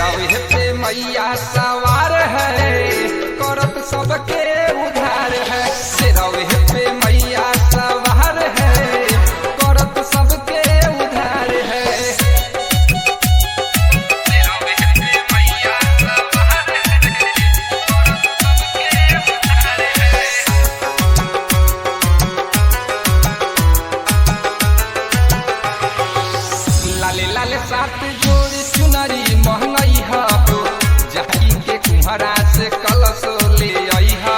सिरवे पे मैया सवार है, करत सबके उधार है। सिरवे पे मैया सवार है, करत सबके उधार है। सिरवे पे मैया सवार है, करत सबके उधार है। लाले लाले साथ जोड़ी चुनरी महंगाई हो, जाई के कुम्हरा से कलश ले आई हो।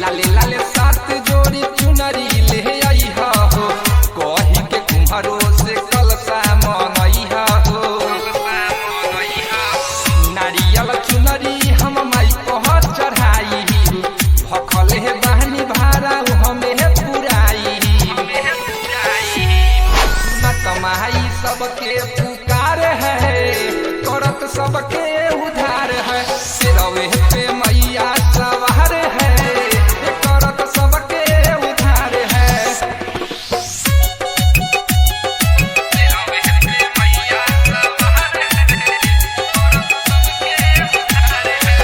लाले लाले साथ जोड़ी चुनरी ले आई हो, कही के कुम्हरों से कलशा मंगाई हो। नारियल चुनरी हम माई को चढ़ाई, भखले बहनी भारा हमें माई सबके पुकार है, करत सबके उधार है। सिरवे पे मैया सवार है, करत सबके उधार है। सिरवे पे मैया सवार है, करत सबके उधार है।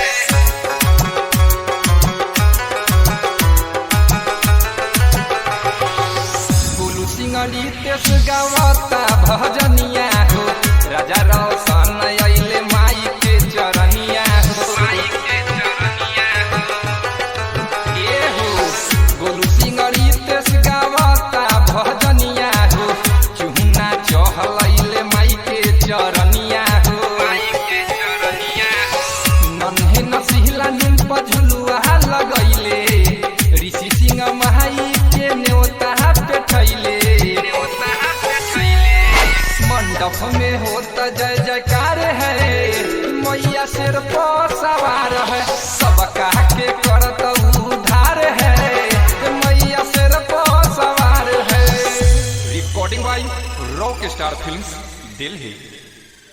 गुलू सिंगली तेस गावता भजनिया हो, राजा रोशन अइले माई के चरनिया हो। ये हो गोलू सिंगली तेस गावता भजनिया हो, चुहना चहल अइले माई के चरनिया हो। नन्हे नसीला नीम पर झुलुआ लगैले, ऋषि सिंह माई के न्योता पेठैले। मंडप में होता जय जयकार है, मैया सिर पर सवार है। सबका के करत उधार है, मैया सिर पर सवार है। Recording by rock star films, Delhi.